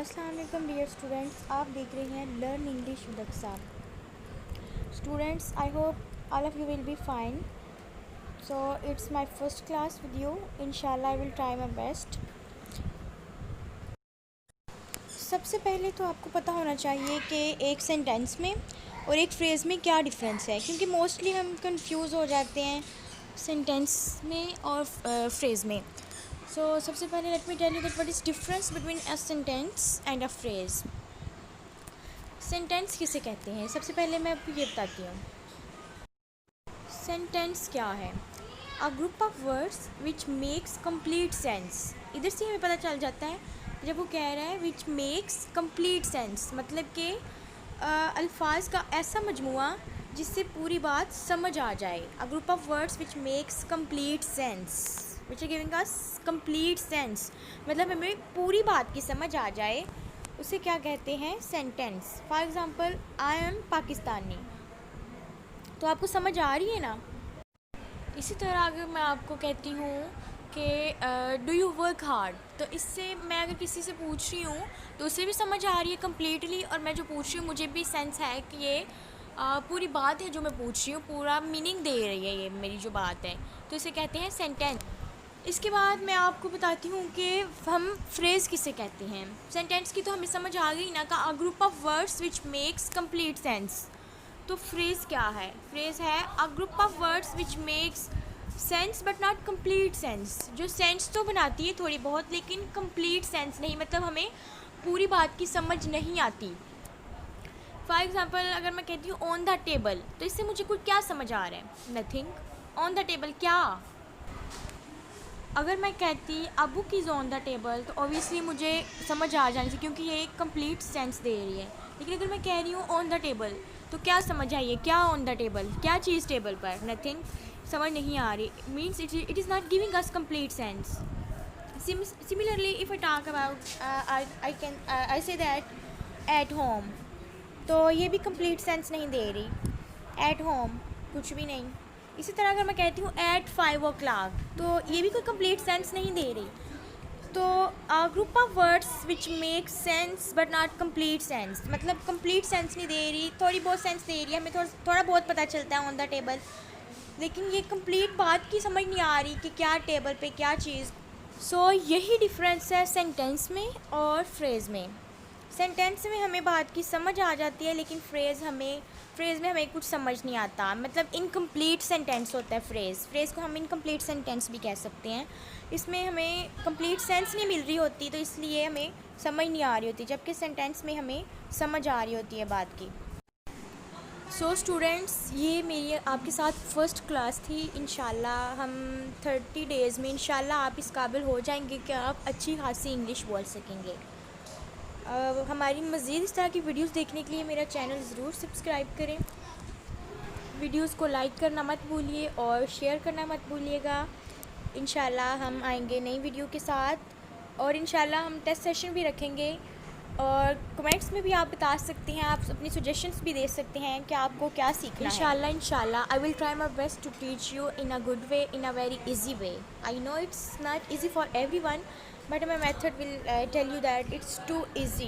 अस्सलाम वालेकुम dear students, आप देख रहे हैं learn English with Aksar. Students, I hope all of you will be fine. So it's my first class with you. इंशाल्लाह I will try my best. सबसे पहले तो आपको पता होना चाहिए कि एक सेंटेंस में और एक फ्रेज़ में क्या डिफरेंस है, क्योंकि मोस्टली हम कंफ्यूज हो जाते हैं सेंटेंस में और फ्रेज़ में। सो सबसे पहले let me tell you that what is difference between a sentence and a phrase. Sentence किसे कहते हैं, सबसे पहले मैं आपको ये बताती हूँ। सेंटेंस क्या है? अ group of words which makes complete sense. इधर से हमें पता चल जाता है जब वो कह रहा है विच मेक्स कंप्लीट सेंस, मतलब कि अल्फाज का ऐसा मजमुआ जिससे पूरी बात समझ आ जाए। A group of words which makes complete sense, which are giving us complete sense, मतलब हमें पूरी बात की समझ आ जाए, उसे क्या कहते हैं? Sentence. For example, I am Pakistani, तो आपको समझ आ रही है ना। इसी तरह अगर मैं आपको कहती हूँ कि डू यू वर्क हार्ड, तो इससे मैं अगर किसी से पूछ रही हूँ तो उसे भी समझ आ रही है कम्प्लीटली, और मैं जो पूछ रही हूँ मुझे भी सेंस है कि ये पूरी बात है जो मैं पूछ रही हूँ, पूरा मीनिंग दे रही है ये मेरी जो बात है, तो इसे कहते हैं सेंटेंस। इसके बाद मैं आपको बताती हूँ कि हम फ्रेज़ किसे कहते हैं। सेंटेंस की तो हमें समझ आ गई ना, का अ group of words which makes complete sense. तो फ्रेज़ क्या है? फ्रेज़ है अ group of words which makes sense but not complete sense, जो सेंस तो बनाती है थोड़ी बहुत लेकिन कंप्लीट सेंस नहीं, मतलब हमें पूरी बात की समझ नहीं आती। फॉर एग्ज़ाम्पल, अगर मैं कहती हूँ ऑन द टेबल, तो इससे मुझे कुछ क्या समझ आ रहा है? नथिंग। ऑन द टेबल क्या? अगर मैं कहती a book is on the table, तो ऑब्वियसली मुझे समझ आ जानी चाहिए क्योंकि ये एक कंप्लीट सेंस दे रही है। लेकिन अगर मैं कह रही हूँ ऑन द टेबल, तो क्या समझ आई है? क्या ऑन द टेबल? क्या चीज़ टेबल पर? नथिंग। समझ नहीं आ रही, means it is not giving us complete sense. Similarly if I talk about I say that at home, तो ये भी कंप्लीट सेंस नहीं दे रही। एट होम कुछ भी नहीं। इसी तरह अगर मैं कहती हूँ एट 5 o'clock, तो ये भी कोई कंप्लीट सेंस नहीं दे रही। तो group of words which make sense but not complete sense, मतलब कंप्लीट सेंस नहीं दे रही, थोड़ी बहुत सेंस दे रही है, हमें थोड़ा बहुत पता चलता है ऑन द टेबल, लेकिन ये कंप्लीट बात की समझ नहीं आ रही कि क्या टेबल पे क्या चीज़। सो यही डिफरेंस है सेंटेंस में और फ्रेज़ में। सेंटेंस में हमें बात की समझ आ जाती है, लेकिन फ्रेज़ में हमें कुछ समझ नहीं आता, मतलब इनकम्प्लीट सेंटेंस होता है फ्रेज़ को हम इनकम्प्लीट सेंटेंस भी कह सकते हैं। इसमें हमें कंप्लीट सेंस नहीं मिल रही होती, तो इसलिए हमें समझ नहीं आ रही होती, जबकि सेंटेंस में हमें समझ आ रही होती है बात की। सो स्टूडेंट्स, ये मेरी आपके साथ फ़र्स्ट क्लास थी। इंशाल्लाह हम 30 डेज़ में इंशाल्लाह आप इस काबिल हो जाएंगे कि आप अच्छी खासी इंग्लिश बोल सकेंगे। हमारी मज़ीद इस तरह की वीडियोस देखने के लिए मेरा चैनल ज़रूर सब्सक्राइब करें। वीडियोस को लाइक करना मत भूलिए और शेयर करना मत भूलिएगा। इंशाल्लाह हम आएंगे नई वीडियो के साथ, और इंशाल्लाह हम टेस्ट सेशन भी रखेंगे, और कमेंट्स में भी आप बता सकते हैं, आप अपनी सजेशंस भी दे सकते हैं कि आपको क्या सीखना है। इंशाल्लाह I will try my best to teach you in a good way, in a very easy way. I know it's not easy for everyone, but my method will tell you that it's too easy